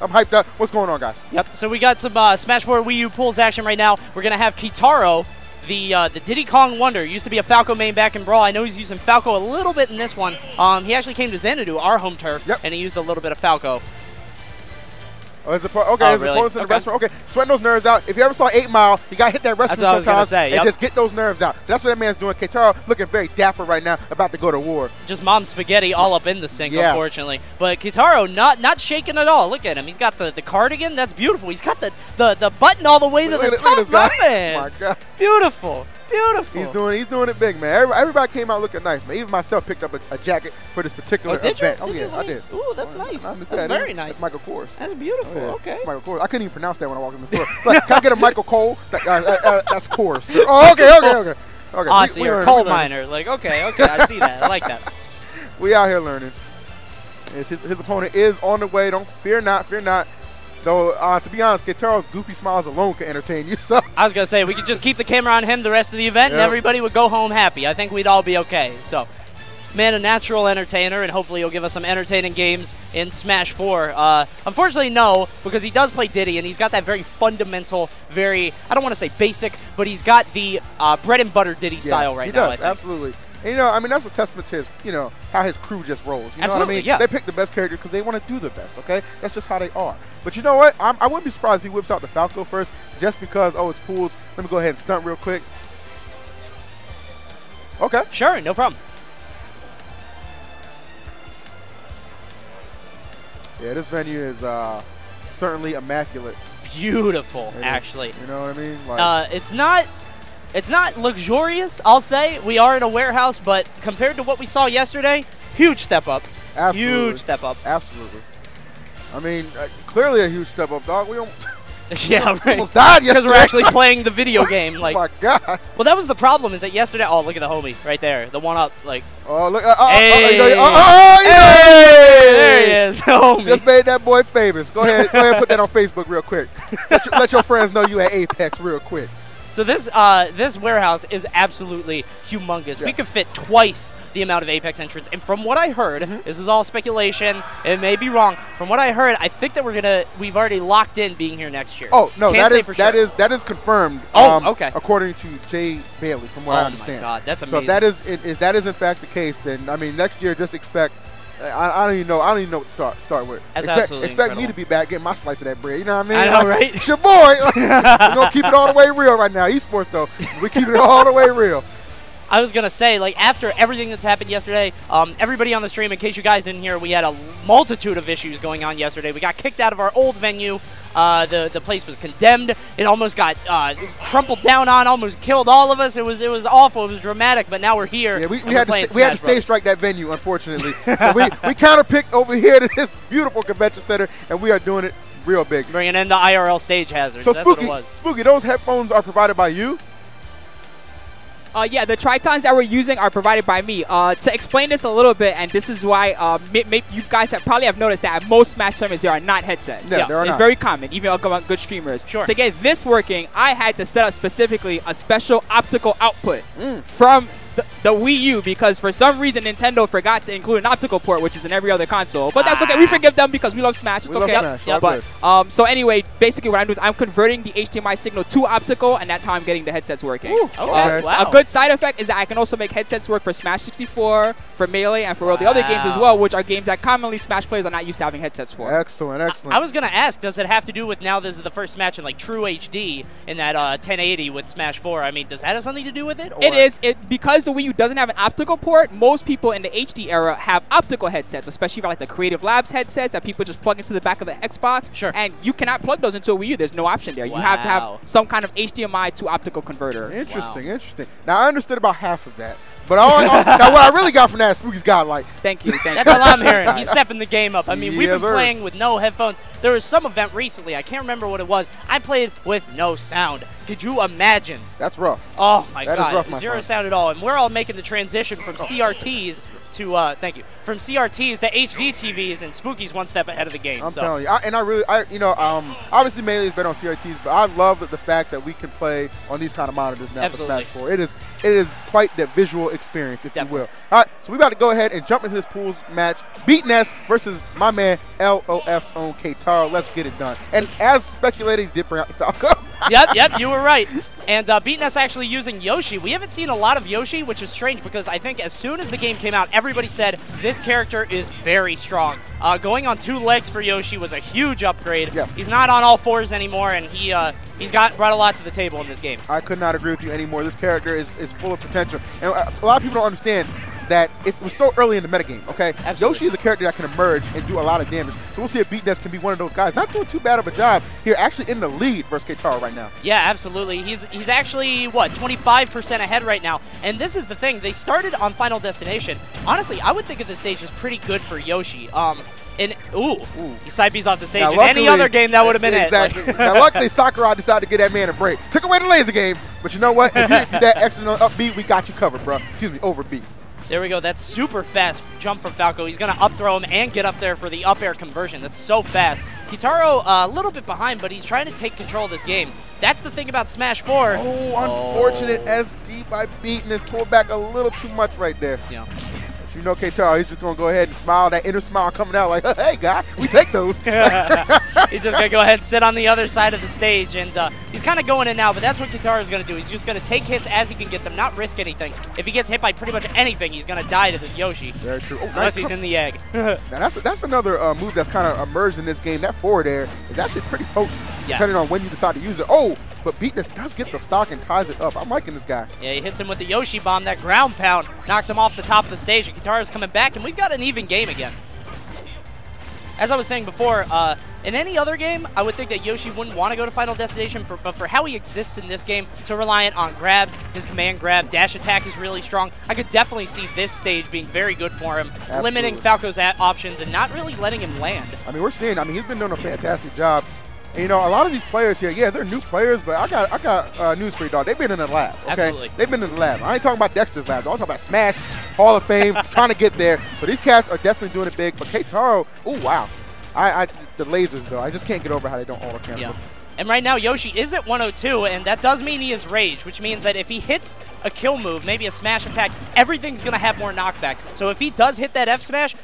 I'm hyped up. What's going on, guys? Yep. So we got some Smash 4 Wii U pools action right now. We're gonna have Keitaro, the Diddy Kong Wonder. Used to be a Falco main back in Brawl. I know he's using Falco a little bit in this one. He actually came to Xanadu, our home turf, and he used a little bit of Falco. Oh, his opponent's in the restaurant. Okay, sweating those nerves out. If you ever saw 8 Mile, you got to hit that restroom sometimes and just get those nerves out. So that's what that man's doing. Keitaro looking very dapper right now, about to go to war. Just mom's spaghetti all up in the sink, unfortunately. But Keitaro not shaking at all. Look at him. He's got the cardigan. That's beautiful. He's got the button all the way to the top. Oh my God. Beautiful. Beautiful. He's doing it big, man. Everybody came out looking nice, man. Even myself picked up a jacket for this particular event. Oh, yeah, I did. Ooh, that's nice. That's very nice. That's Michael Kors. That's beautiful. Oh, yeah. Okay. That's Michael Kors. I couldn't even pronounce that when I walked in the store. Like, can I get a Michael Cole? That's Kors. Oh, okay. Oh, so you're a coal miner. Like, okay, I see that. I like that. We out here learning. His opponent is on the way. Don't fear not. Though, to be honest, Keitaro's goofy smiles alone can entertain you. So I was going to say, we could just keep the camera on him the rest of the event, and everybody would go home happy. I think we'd all be okay. So, man, a natural entertainer, and hopefully he'll give us some entertaining games in Smash 4. Unfortunately, no, because he does play Diddy, and he's got that very fundamental, very, I don't want to say basic, but he's got the bread and butter Diddy style right now, I think. Absolutely. And, you know, I mean, that's a testament to his, how his crew just rolls. You know what I mean? Yeah. They pick the best character because they want to do the best, okay? That's just how they are. But you know what? I wouldn't be surprised if he whips out the Falco first just because, it's pools. Let me go ahead and stunt real quick. Okay. Sure, no problem. Yeah, this venue is certainly immaculate. Beautiful, actually. You know what I mean? Like, It's not luxurious, I'll say. We are in a warehouse, but compared to what we saw yesterday, huge step up. Absolutely. Huge step up. Absolutely. I mean, clearly a huge step up, dog. We almost died yesterday. Because we're actually playing the video game. Like, oh my God. Well, that was the problem, is that yesterday. Oh, look at the homie right there, the one up. Like, oh, look. Hey, there he is, the homie. Just made that boy famous. Go ahead, put that on Facebook real quick. Let your friends know you at Apex real quick. So this warehouse is absolutely humongous. Yes. We could fit twice the amount of Apex entrants. And from what I heard, this is all speculation, it may be wrong. From what I heard, I think that we've already locked in being here next year. Oh no, that is confirmed. Oh, okay. According to Jay Bailey, from what I understand. Oh my God, that's amazing. So if that is in fact the case, then I mean next year just expect. I don't even know what to start with. Expect me to be back getting my slice of that bread. You know what I mean? I know, right? It's your boy. We're gonna keep it all the way real right now. Esports though, we keep it all the way real. I was gonna say, like, after everything that's happened yesterday, everybody on the stream, in case you guys didn't hear, we had a multitude of issues going on yesterday. We got kicked out of our old venue. The place was condemned. It almost got crumpled down on, almost killed all of us. It was awful. It was dramatic. But now we're here. Yeah, we had to stage strike that venue, unfortunately. So we counterpicked over here to this beautiful convention center, and we are doing it real big. Bringing in the IRL stage hazards. So that's what it was. Spooky, those headphones are provided by you? Yeah, the Tritons that we're using are provided by me. To explain this a little bit, and this is why you guys probably have noticed that at most Smash tournaments there are not headsets. Yeah, there are it's not. Very common, even among good streamers. Sure. To get this working, I had to set up specifically a special optical output from the Wii U, because for some reason Nintendo forgot to include an optical port, which is in every other console. But that's okay. We forgive them because we love Smash. It's okay. Love Smash. But so anyway, basically what I'm doing is I'm converting the HDMI signal to optical, and that's how I'm getting the headsets working. Okay. Wow. A good side effect is that I can also make headsets work for Smash 64, for Melee, and for all the other games as well, which are games that commonly Smash players are not used to having headsets for. Excellent, excellent. I was going to ask, does it have to do with now this is the first match in like true HD in that 1080 with Smash 4? I mean, does that have something to do with it? Or? It is. Because the Wii U doesn't have an optical port, most people in the HD era have optical headsets, especially for like the Creative Labs headsets that people just plug into the back of the Xbox. Sure. And you cannot plug those into a Wii U. There's no option there. Wow. You have to have some kind of HDMI to optical converter. Interesting, interesting. Now, I understood about half of that. But now what I really got from that is Spooky's godlike. Thank you. That's all I'm hearing. He's stepping the game up. I mean, we've been playing with no headphones. There was some event recently. I can't remember what it was. I played with no sound. Could you imagine? That's rough. Oh, my God. That is rough, my Zero friend. sound at all. And we're all making the transition from CRTs to thank you, from CRTs to HD TVs, and Spooky's one step ahead of the game. I'm telling you, obviously Melee is better on CRTs, but I love the fact that we can play on these kind of monitors now for Smash 4. It is quite the visual experience, if you will. All right, so we about to go ahead and jump into this pools match. Beatnes versus my man LOF's own Keitaro. Let's get it done. And as speculated, he did bring out the Falco. Yep, you were right. And Beatnes actually using Yoshi. We haven't seen a lot of Yoshi, which is strange because I think as soon as the game came out, everybody said this character is very strong. Going on 2 legs for Yoshi was a huge upgrade. Yes. He's not on all 4s anymore, and he's brought a lot to the table in this game. I could not agree with you anymore. This character is full of potential. And a lot of people don't understand that it was so early in the metagame, okay? Absolutely. Yoshi is a character that can emerge and do a lot of damage. So we'll see if Beatnes can be one of those guys. Not doing too bad of a job here, actually in the lead versus Keitaro right now. Yeah, absolutely. He's actually, what, 25% ahead right now. And this is the thing. They started on Final Destination. Honestly, I would think of this stage as pretty good for Yoshi. He side B's off the stage. Now, in any other game, that would have been exactly. it. Now, luckily, Sakurai decided to get that man a break. Took away the laser game, but you know what? If you do that excellent up B, we got you covered, bro. Excuse me, over B. There we go. That's super fast jump from Falco. He's going to up throw him and get up there for the up air conversion. That's so fast. Keitaro a little bit behind, but he's trying to take control of this game. That's the thing about Smash 4. Oh, unfortunate SD by Beatnes. Pulled back a little too much right there. Yeah. You know Keitaro, he's just going to go ahead and smile, that inner smile coming out like, hey, guy, we take those. He's just going to go ahead and sit on the other side of the stage, and he's kind of going in now, but that's what Keitaro is going to do. He's just going to take hits as he can get them, not risk anything. If he gets hit by pretty much anything, he's going to die to this Yoshi. Very true. Oh, unless he's in the egg. Now that's another move that's kind of emerged in this game. That forward air is actually pretty potent, depending on when you decide to use it. Oh, but Beatnes does get the stock and ties it up. I'm liking this guy. Yeah, he hits him with the Yoshi bomb. That ground pound knocks him off the top of the stage. And Keitaro's coming back, and we've got an even game again. As I was saying before, in any other game, I would think that Yoshi wouldn't want to go to Final Destination, but for how he exists in this game, so reliant on grabs, his command grab, dash attack is really strong. I could definitely see this stage being very good for him, limiting Falco's options and not really letting him land. I mean, he's been doing a fantastic job. And, you know, a lot of these players here, yeah, they're new players, but I got news for you, dog. They've been in the lab, okay? Absolutely. They've been in the lab. I ain't talking about Dexter's lab. I'm talking about Smash, Hall of Fame, trying to get there. So these cats are definitely doing it big. But Keitaro, oh, wow. The lasers, though, I just can't get over how they don't auto-cancel. Yeah. And right now, Yoshi is at 102, and that does mean he is Rage, which means that if he hits a kill move, maybe a smash attack, everything's going to have more knockback. So if he does hit that F smash,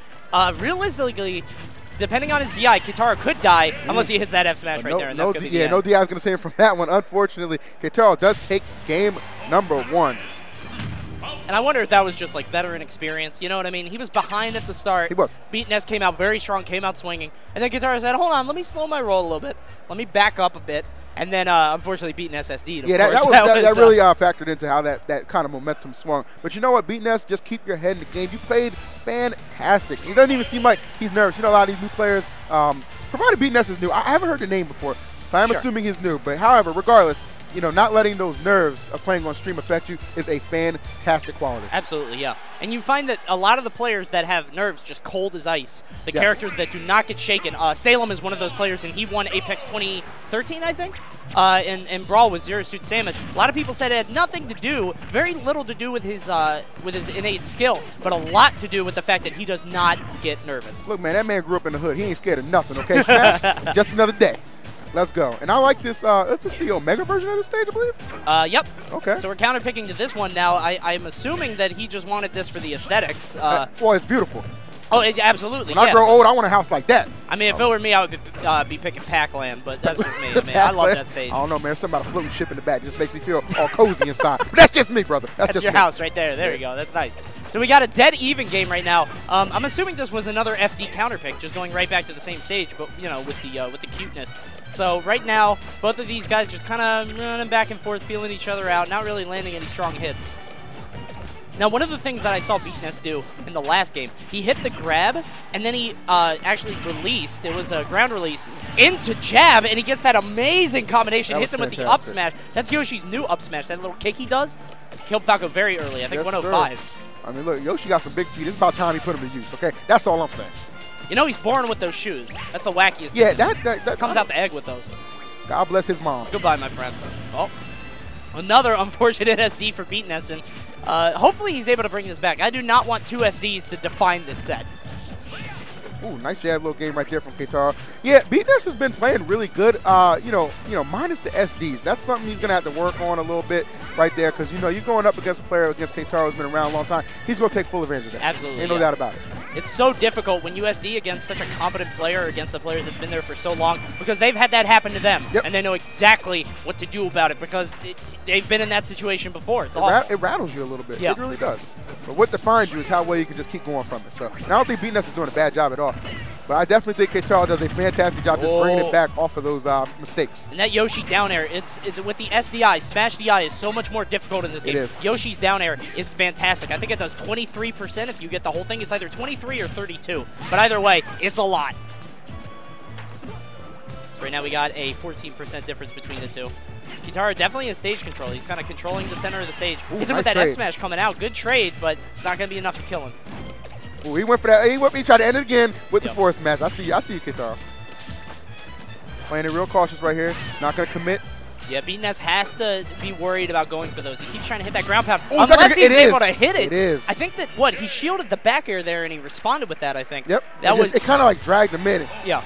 realistically, depending on his DI, Keitaro could die unless he hits that F smash right there, and that's going to be the end. No DI is going to save him from that one. Unfortunately, Keitaro does take game number 1. And I wonder if that was just like veteran experience. You know what I mean? He was behind at the start. He was. Beatnes came out very strong, came out swinging. And then Keitaro said, hold on, let me slow my roll a little bit. Let me back up a bit. And then, unfortunately, Beatnes SD'd. Yeah, that really factored into how that kind of momentum swung. But you know what, Beatnes, just keep your head in the game. You played fantastic. He doesn't even seem like he's nervous. You know, a lot of these new players, provided Beatnes is new. I haven't heard the name before, so I'm assuming he's new. But however, regardless, you know, not letting those nerves of playing on stream affect you is a fantastic quality. Absolutely, yeah. And you find that a lot of the players that have nerves just cold as ice, the characters that do not get shaken. Salem is one of those players, and he won Apex 2013, I think, in Brawl with Zero Suit Samus. A lot of people said it had nothing to do, very little to do with his innate skill, but a lot to do with the fact that he does not get nervous. Look, man, that man grew up in the hood. He ain't scared of nothing, okay? Smash, just another day. Let's go. And I like this. Let's just see Omega version of the stage, I believe. Yep. Okay. So we're counterpicking to this one now. I'm assuming that he just wanted this for the aesthetics. Well, it's beautiful. Oh, absolutely. When I grow old, I want a house like that. I mean, if it were me, I would be picking Pac-Land, but that's just me. Man, I love that stage. I don't know, man. Something about a floating ship in the back just makes me feel all cozy inside. But that's just me, brother. That's just your house right there. There you go. That's nice. So we got a dead even game right now. I'm assuming this was another FD counterpick, just going right back to the same stage, but you know, with the cuteness. So right now, both of these guys just kind of running back and forth, feeling each other out, not really landing any strong hits. Now, one of the things that I saw Beatnes do in the last game, he hit the grab, and then he actually released, it was a ground release, into jab, and he gets that amazing combination, hits him with the up smash. That's Yoshi's new up smash, that little kick he does. Killed Falco very early, I think 105. Sir. I mean, look, Yoshi got some big feet. It's about time he put them to use, okay? That's all I'm saying. You know he's born with those shoes. That's the wackiest thing. That comes out the egg with those. God bless his mom. Goodbye, my friend. Oh, another unfortunate SD for Beatnes, and hopefully he's able to bring this back. I do not want 2 SDs to define this set. Ooh, nice jab little game right there from Keitaro. Yeah, Beatnes has been playing really good. You know, minus the SDs. That's something he's gonna have to work on a little bit right there, because you're going up against a player against Keitaro who's been around a long time. He's gonna take full advantage of that. Absolutely, ain't no doubt about it. It's so difficult when you SD against such a competent player, against a player that's been there for so long, because they've had that happen to them, and they know exactly what to do about it, because they've been in that situation before. It's awful. It rattles you a little bit. It really does. But what defines you is how well you can just keep going from it. So I don't think Beatnes is doing a bad job at all. But I definitely think Keitaro does a fantastic job just bringing it back off of those mistakes. And that Yoshi down air, with the SDI, smash DI is so much more difficult in this game. It is. Yoshi's down air is fantastic. I think it does 23% if you get the whole thing. It's either 23 or 32. But either way, it's a lot. Right now we got a 14% difference between the two. Keitaro definitely has stage control. He's kind of controlling the center of the stage. He's in with that F smash coming out. Good trade, but it's not going to be enough to kill him. Ooh, he went for that. He tried to end it again with the force smash. I see you, Keitaro. Playing it real cautious right here. Not going to commit. Yeah, Beatnes has to be worried about going for those. He keeps trying to hit that ground pound. Unless he's able to hit it. It is. I think that, he shielded the back air there, and he responded with that, I think. Yep. It kind of like dragged him in. Yeah.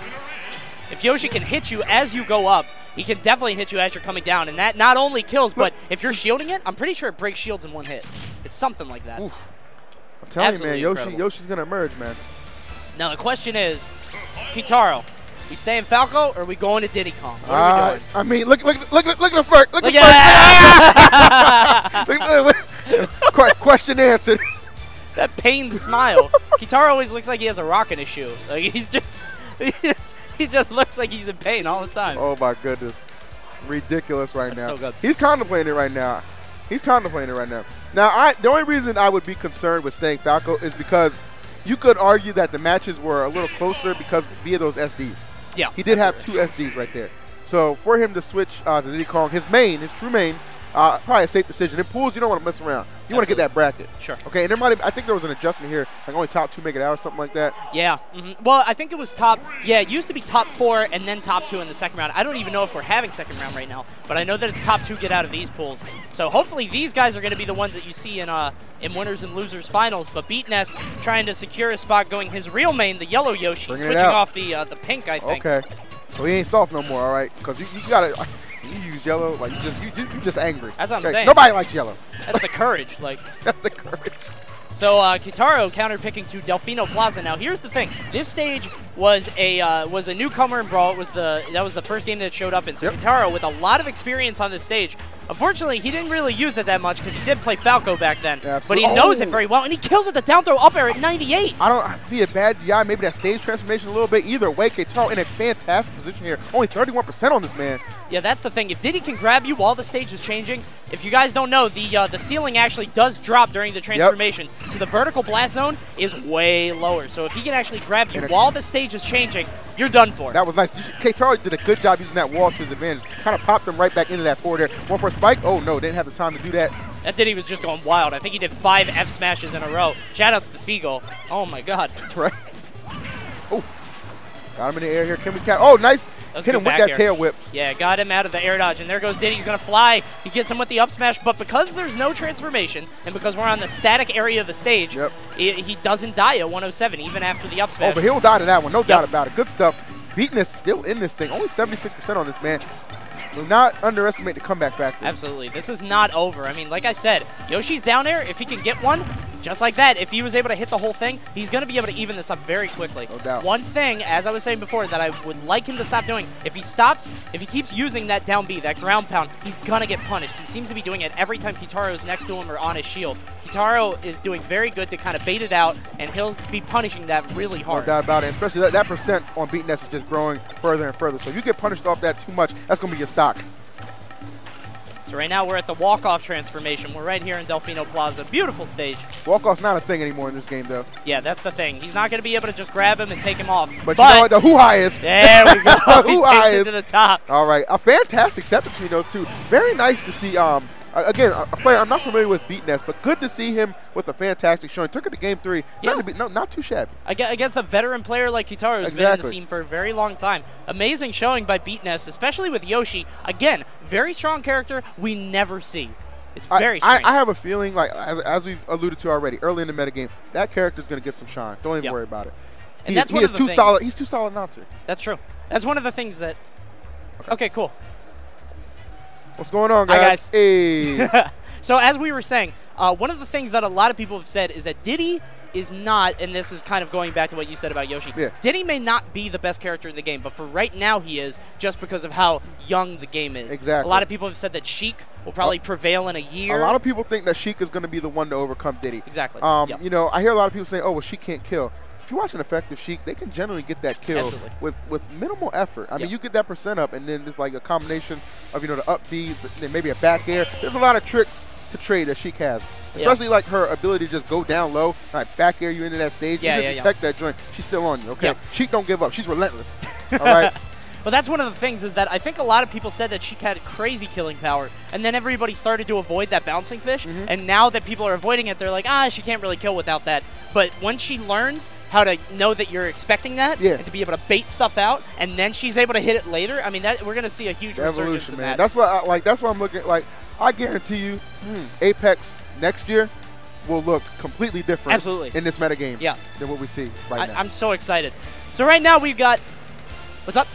If Yoshi can hit you as you go up, he can definitely hit you as you're coming down, and that not only kills, but if you're shielding it, I'm pretty sure it breaks shields in one hit. It's something like that. Oof. I'm telling you, man, Yoshi's going to emerge, man. Now, the question is, Keitaro, we stay in Falco, or are we going to Diddy Kong? What are we doing? I mean, look at the smirk. Look at the smirk. Question answered. That pained smile. Keitaro always looks like he has a rock in his shoe. Like, he's just... He just looks like he's in pain all the time. Oh, my goodness. Ridiculous right now. So good. He's contemplating it right now. Now, the only reason I would be concerned with staying Falco is because you could argue that the matches were a little closer because via those SDs. Yeah. He did have 2 SDs right there. So for him to switch to Diddy Kong, his true main, probably a safe decision. In pools, you don't want to mess around. You want to get that bracket. Sure. Okay, and I think there was an adjustment here, like only top 2 make it out or something like that. Yeah. Well, I think it was it used to be top 4 and then top 2 in the second round. I don't even know if we're having second round right now, but I know that it's top 2 get out of these pools. So hopefully these guys are going to be the ones that you see in winners and losers finals. But Beatnes trying to secure a spot, going his real main, the yellow Yoshi, switching off the pink, I think. Okay. So he ain't soft no more, all right? Because you gotta. You use yellow, like you just angry. That's what I'm saying. Nobody likes yellow. That's the courage, like. That's the courage. So Keitaro counter-picking to Delfino Plaza. Now here's the thing: this stage was a newcomer in Brawl. That was the first game that it showed up in. So Keitaro, with a lot of experience on this stage, unfortunately he didn't really use it that much because he did play Falco back then. But he knows it very well, and he kills it the down throw up air at 98. I don't be a bad DI, maybe that stage transformation a little bit. Either way, Keitaro in a fantastic position here. Only 31% on this man. Yeah, that's the thing. If Diddy can grab you while the stage is changing, if you guys don't know, the ceiling actually does drop during the transformations. So the vertical blast zone is way lower. So if he can actually grab you while the stage is changing, you're done for. That was nice. Keitaro did a good job using that wall to his advantage. Kind of popped him right back into that forward there. One for a spike. Oh, no, didn't have the time to do that. That Diddy was just going wild. I think he did 5 F smashes in a row. Shoutouts to Seagull. Oh, my God. Right. Oh. Got him in the air here. Can we catch? Oh, nice. Hit him with that tail whip. Yeah, got him out of the air dodge. And there goes Diddy. He's going to fly. He gets him with the up smash. But because there's no transformation, and because we're on the static area of the stage, he doesn't die at 107, even after the up smash. Oh, but he'll die to that one. No doubt about it. Good stuff. Beatnes still in this thing. Only 76% on this, man. Do not underestimate the comeback factor. Absolutely. This is not over. I mean, like I said, Yoshi's down there. If he can get one, just like that, if he was able to hit the whole thing, he's going to be able to even this up very quickly. No doubt. One thing, as I was saying before, that I would like him to stop doing, if he keeps using that down B, that ground pound, he's going to get punished. He seems to be doing it every time Keitaro is next to him or on his shield. Keitaro is doing very good to kind of bait it out, and he'll be punishing that really hard. No doubt about it, especially that percent on Beatnes is just growing further and further. So if you get punished off that too much, that's going to be your stock. So right now we're at the walk-off transformation. We're right here in Delfino Plaza. Beautiful stage. Walk-off's not a thing anymore in this game, though. Yeah, that's the thing. He's not going to be able to just grab him and take him off. But you know what? The hoo-ha is. There we go. He takes it to the top. All right. A fantastic set between those two. Very nice to see. Again, a player I'm not familiar with Beatnes, but good to see him with a fantastic showing. Took it to game 3. Yeah. Not too shabby. Against a veteran player like Keitaro, who's been in the scene for a very long time. Amazing showing by Beatnes, especially with Yoshi. Again, very strong character we never see. It's very strange. I have a feeling, like as we've alluded to already, early in the metagame, that character's going to get some shine. Don't even worry about it. And that's one of the things. Solid. He's too solid not to. That's true. That's one of the things that. Okay, cool. What's going on, guys? Hey. So as we were saying, one of the things that a lot of people have said is that Diddy is not, and this is kind of going back to what you said about Yoshi. Yeah. Diddy may not be the best character in the game, but for right now he is, just because of how young the game is. Exactly. A lot of people have said that Sheik will probably prevail in a year. A lot of people think that Sheik is going to be the one to overcome Diddy. Exactly. You know, I hear a lot of people say, "Oh, well, Sheik can't kill." If you watch an effective Sheik, they can generally get that kill with minimal effort. I mean, you get that percent up, and then there's like a combination of, you know, the up B, then maybe a back air. There's a lot of tricks to trade that Sheik has, especially like her ability to just go down low, like back air you into that stage. You detect that joint, she's still on you. Okay, Sheik don't give up. She's relentless. All right. But that's one of the things is that I think a lot of people said that Sheik had crazy killing power, and then everybody started to avoid that bouncing fish, and now that people are avoiding it, they're like, she can't really kill without that. But once she learns how to know that you're expecting that, and to be able to bait stuff out, and then she's able to hit it later, I mean, we're going to see a huge resurgence in that. That's what that's what I'm looking like. I guarantee you, Apex next year will look completely different in this metagame than what we see right now. I'm so excited. So right now we've got, what's up?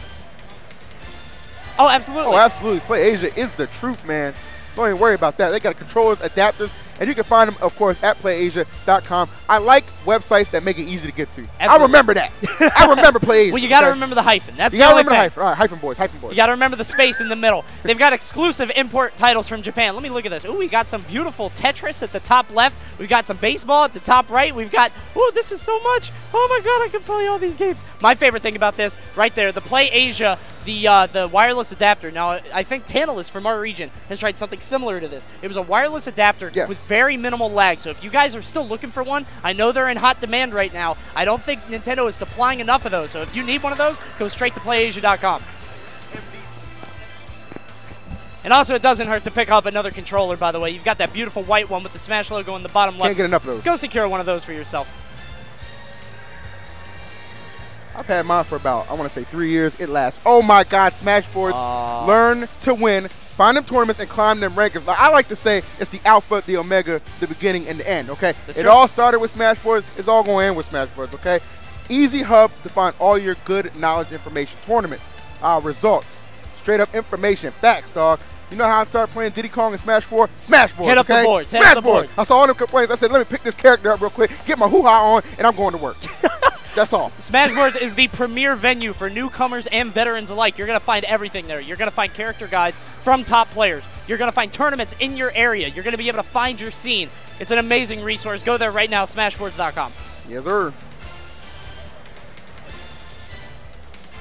Oh, absolutely. Oh, absolutely. PlayAsia is the truth, man. Don't even worry about that. They got controllers, adapters, and you can find them, of course, at PlayAsia.com. I like websites that make it easy to get to. Absolutely. I remember that. I remember PlayAsia. Well, you got to remember the hyphen. That's you got to remember the hyphen. All right, hyphen boys, hyphen boys. You got to remember the space in the middle. They've got exclusive import titles from Japan. Let me look at this. Ooh, we got some beautiful Tetris at the top left. We've got some baseball at the top right. We've got, ooh, this is so much. Oh, my God, I can play all these games. My favorite thing about this, right there, the PlayAsia, the wireless adapter. Now, I think Tantalus from our region has tried something similar to this. It was a wireless adapter with very minimal lag. So if you guys are still looking for one, I know they're in hot demand right now. I don't think Nintendo is supplying enough of those. So if you need one of those, go straight to PlayAsia.com. And also, it doesn't hurt to pick up another controller, by the way. You've got that beautiful white one with the Smash logo in the bottom left. Can't get enough of those. Go secure one of those for yourself. I've had mine for about, I want to say 3 years. It lasts. Oh, my God, Smashboards. Learn to win. Find them tournaments and climb them rankings. Now, I like to say it's the alpha, the omega, the beginning, and the end, okay? It all started with Smashboards. It's all going to end with Smashboards, okay? Easy hub to find all your good knowledge information. Tournaments, results, straight-up information, facts, dog. You know how I started playing Diddy Kong and Smash 4? Smashboards, hit up the boards. Hit up the boards. I saw all them complaints. I said, let me pick this character up real quick, get my hoo-ha on, and I'm going to work. That's all. Smashboards is the premier venue for newcomers and veterans alike. You're going to find everything there. You're going to find character guides from top players. You're going to find tournaments in your area. You're going to be able to find your scene. It's an amazing resource. Go there right now, smashboards.com. Yes, sir.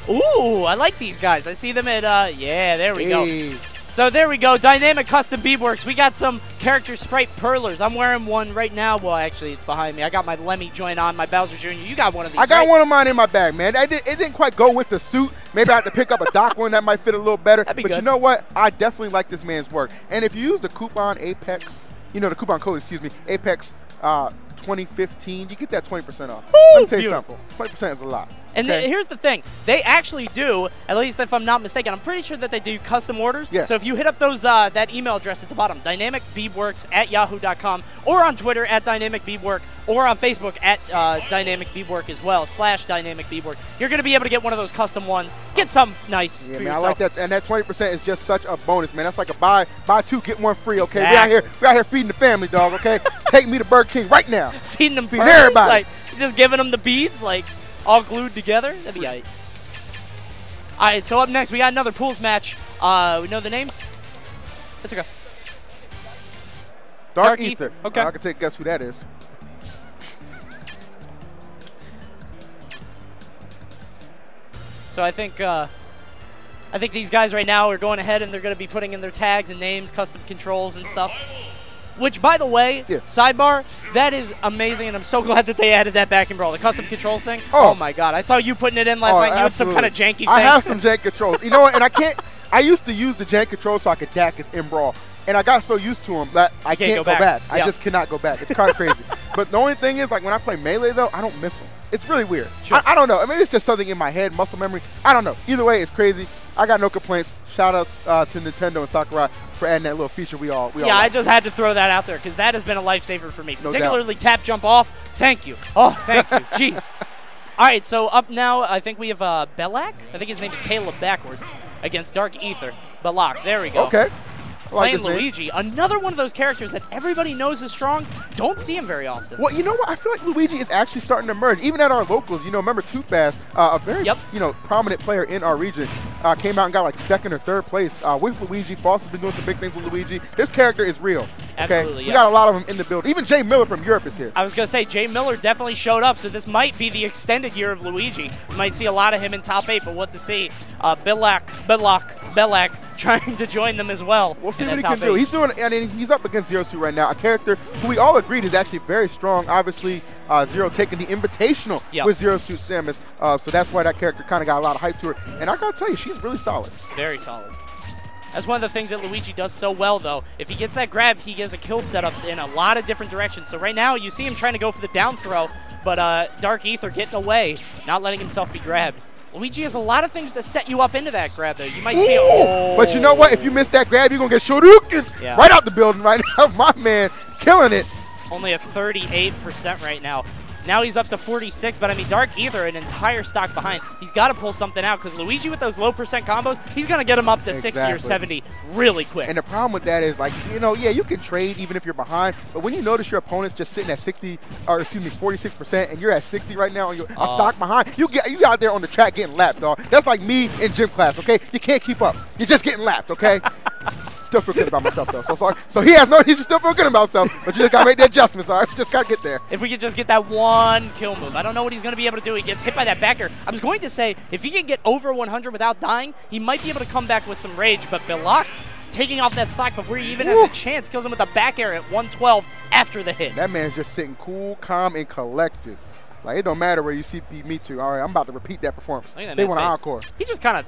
Ooh, I like these guys. I see them at, yeah, there we go. So there we go, Dynamic Custom Beadworks. We got some character sprite perlers. I'm wearing one right now. Well, actually, it's behind me. I got my Lemmy joint on, my Bowser Jr. You got one of these, I got one of mine in my bag, man. It didn't quite go with the suit. Maybe I have to pick up a dock one that might fit a little better. But you know what? I definitely like this man's work. And if you use the coupon Apex, you know, the coupon code, excuse me, Apex 2015, you get that 20% off. Let me tell you something. 20% is a lot. And here's the thing. They actually do, at least if I'm not mistaken, I'm pretty sure that they do custom orders. Yeah. So if you hit up those that email address at the bottom, dynamicbeadworks@yahoo.com, or on Twitter @dynamicbeadwork, or on Facebook @dynamicbeadwork as well, /dynamicbeadwork, you're going to be able to get one of those custom ones. Get something nice for yourself. I like that. And that 20% is just such a bonus, man. That's like a buy two, get one free, okay? Exactly. We out here feeding the family, dog, okay? Take me to Burger King right now. Feeding them feeding everybody. Like, just giving them the beads, like, all glued together. That'd be aight. All right, so up next, we got another pools match. We know the names? Let's go. Dark Ether. Okay. I can take guess who that is. So I think these guys right now are going ahead and they're going to be putting in their tags and names, custom controls and stuff. Which, by the way, sidebar, that is amazing, and I'm so glad that they added that back in Brawl. The custom controls thing. Oh my God. I saw you putting it in last night. You had some kind of janky thing. I have some jank controls. You know what? And I used to use the jank controls so I could DAC in Brawl. And I got so used to them that I can't go back. I just cannot go back. It's kind of crazy. But the only thing is, like, when I play Melee, though, I don't miss them. It's really weird. Sure. I don't know. Maybe it's just something in my head, muscle memory. I don't know. Either way, it's crazy. I got no complaints. Shout outs to Nintendo and Sakurai for adding that little feature we all yeah, I just had to throw that out there because that has been a lifesaver for me. Particularly tap jump off. Thank you. Oh, thank you. Jeez. All right, so up now, I think we have belaC. I think his name is Caleb backwards against Dark Ether. belaC. There we go. Okay. Playing Luigi, another one of those characters that everybody knows is strong. Don't see him very often. Well, you know what? I feel like Luigi is actually starting to emerge. Even at our locals, you know, remember Too Fast, a very you know, prominent player in our region, came out and got like 2nd or 3rd place with Luigi. Foster's been doing some big things with Luigi. This character is real. Okay? Absolutely, we got a lot of them in the building. Even Jay Miller from Europe is here. I was going to say, Jay Miller definitely showed up, so this might be the extended year of Luigi. You might see a lot of him in top 8, but what to see. belaC trying to join them as well. We'll see what he can do. He's doing, and he's up against Zero Suit right now, a character who we all agreed is actually very strong. Obviously, Zero taking the Invitational with Zero Suit Samus, so that's why that character kind of got a lot of hype to her. And I gotta tell you, she's really solid. Very solid. That's one of the things that Luigi does so well, though. If he gets that grab, he gets a kill setup in a lot of different directions. So right now, you see him trying to go for the down throw, but Dark Ether getting away, not letting himself be grabbed. Luigi has a lot of things to set you up into that grab, though. You might see But you know what? If you miss that grab, you're going to get Shoryuken right out the building right now. My man killing it. Only at 38% right now. Now he's up to 46, but I mean, Dark Ether, an entire stock behind. He's got to pull something out because Luigi with those low percent combos, he's going to get him up to 60 or 70 really quick. And the problem with that is, like, you know, yeah, you can trade even if you're behind, but when you notice your opponent's just sitting at 60, or excuse me, 46%, and you're at 60 right now, and you're a stock behind, you out there on the track getting lapped, dog. That's like me in gym class, okay? You can't keep up. You're just getting lapped, okay? Still feel good about myself, though. So sorry. So he should still feel good about himself, but you just got to make the adjustments, all right? Just got to get there. If we could just get that one kill move. I don't know what he's going to be able to do. He gets hit by that backer. I was going to say, if he can get over 100 without dying, he might be able to come back with some rage, but belaC taking off that stock before he even has a chance, kills him with a back air at 112 after the hit. That man's just sitting cool, calm, and collected. Like, it don't matter where you see me too. All right, I'm about to repeat that performance. They want an encore. He just kind of,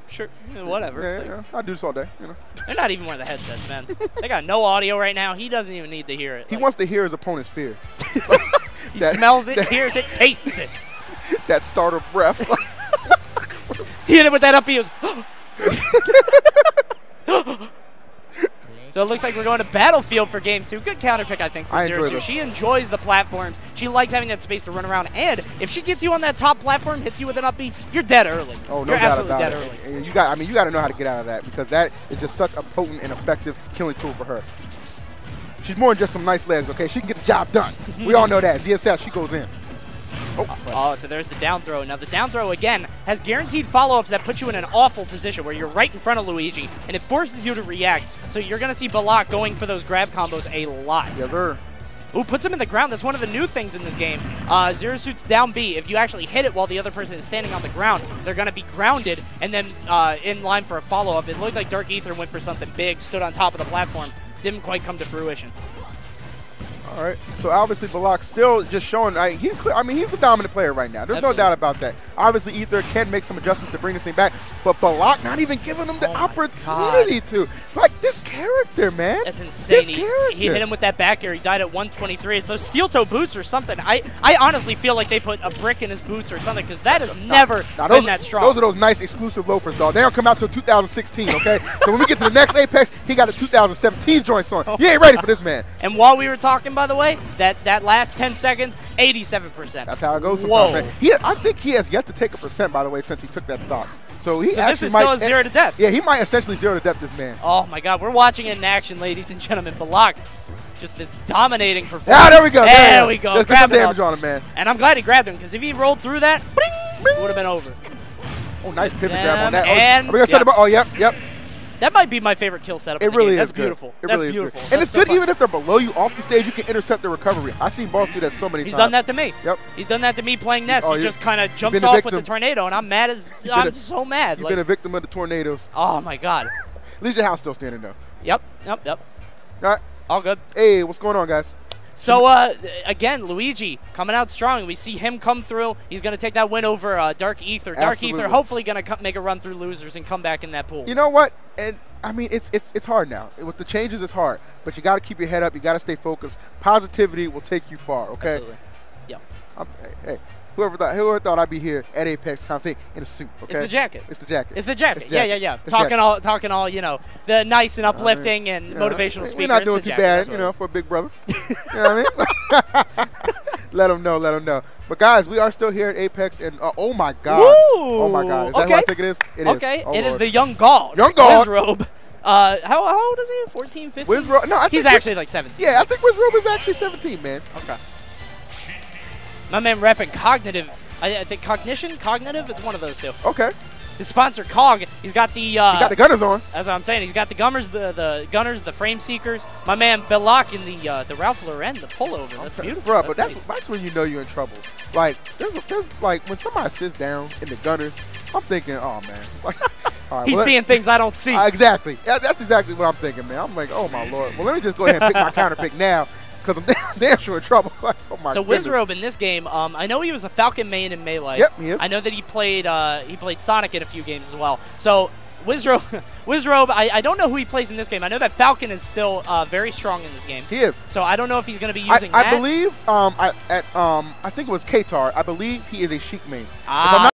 whatever. Yeah, I do this all day. You know. They're not even wearing the headsets, man. They got no audio right now. He doesn't even need to hear it. He wants to hear his opponent's fear. He smells it, hears it, tastes it. That starter breath. He hit it with that up. He was. So it looks like we're going to Battlefield for Game 2. Good counter pick, I think, for Zero Suit. She enjoys the platforms. She likes having that space to run around. And if she gets you on that top platform, hits you with an up B, you're dead early. Oh, no you're doubt absolutely about dead it. early. And you got to know how to get out of that because that is just such a potent and effective killing tool for her. She's more than just some nice legs, okay? She can get the job done. We all know that. ZSL, she goes in. So there's the down throw. Now the down throw, again, has guaranteed follow-ups that put you in an awful position where you're right in front of Luigi, and it forces you to react. So you're going to see belaC going for those grab combos a lot. Yes, sir. Ooh, puts him in the ground. That's one of the new things in this game. Zero Suit's down B. If you actually hit it while the other person is standing on the ground, they're going to be grounded and then in line for a follow-up. It looked like Dark Ether went for something big, stood on top of the platform. Didn't quite come to fruition. All right. So obviously belaC still just showing he's clear. I mean, he's the dominant player right now. There's no doubt about that. Obviously, Ether can make some adjustments to bring this thing back, but belaC not even giving him the opportunity to. Like this character, man. That's insane. This character. He hit him with that back air. He died at 123. It's those steel toe boots or something. I honestly feel like they put a brick in his boots or something because that has never been that strong. Those are those nice exclusive loafers, dog. They don't come out till 2016, okay? So when we get to the next Apex, he got a 2017 joints on. You ain't ready for this man. And while we were talking, by the way, that last 10 seconds, 87%. That's how it goes sometimes, man. I think he has yet to take a percent, by the way, since he took that stock. So he this is still a 0 to death. Yeah, he might essentially 0 to death this man. Oh, my God. We're watching it in action, ladies and gentlemen. belaC, just this dominating performance. Ah, there we go. There we go. Let's get some damage on him, man. And I'm glad he grabbed him, because if he rolled through that, it would have been over. Oh, nice pivot grab on that. And are we going to set him up? Oh, yep. That might be my favorite kill setup. It really is. That's beautiful. It really is beautiful. And it's good even if they're below you off the stage, you can intercept the recovery. I've seen balls do that so many times. He's done that to me. Yep. He's done that to me playing Ness. Oh, he just kind of jumps off with the tornado, and I'm mad as I'm so mad. You've been a victim of the tornadoes. Oh my God. Legion House still standing though. Yep. All right. All good. Hey, what's going on, guys? So, again, Luigi coming out strong. We see him come through. He's going to take that win over Dark Ether. Dark Ether hopefully going to make a run through losers and come back in that pool. You know what? And I mean, it's hard now. With the changes, it's hard. But you got to keep your head up. You got to stay focused. Positivity will take you far, okay? Absolutely. Yeah. Hey, Whoever thought I'd be here at Apex commentating in a suit? Okay. It's the jacket. It's the jacket. It's the jacket. Yeah. Talking all, you know, the nice and uplifting and motivational speakers. We're not doing too bad, you know, for a big brother. You know what I mean? Let them know. Let them know. But guys, we are still here at Apex, and oh my God, oh my God, is that who I think it is? It is. Okay, Oh, it is Lord. the young God. Young God. Wizrobe. How old is he? 14, 15? Wizrobe. No, he's actually like 17. Yeah, I think Wizrobe is actually 17, man. Okay. My man repping Cognitive. I think Cognition? Cognitive? It's one of those two. Okay. His sponsor, Cog. He's got the... he got the gunners on. That's what I'm saying. He's got the gunners, the gunners, the frame seekers. My man, belaC in the Ralph Lauren, the pullover. That's beautiful. Bro, but that's when you know you're in trouble. Like, there's like, when somebody sits down in the gunners, I'm thinking, oh, man. Like, all right, he's seeing things I don't see. Exactly. That's exactly what I'm thinking, man. I'm like, oh, my Lord. Well, let me just go ahead and pick my counter pick now. Because I'm damn sure in trouble. Like, oh my goodness. Wizrobe in this game, I know he was a Falcon main in Melee. Yep, he is. I know that he played Sonic in a few games as well. So Wizrobe, I don't know who he plays in this game. I know that Falcon is still very strong in this game. He is. So I don't know if he's going to be using that. I believe I think it was Keitaro. I believe he is a Sheik main. Ah.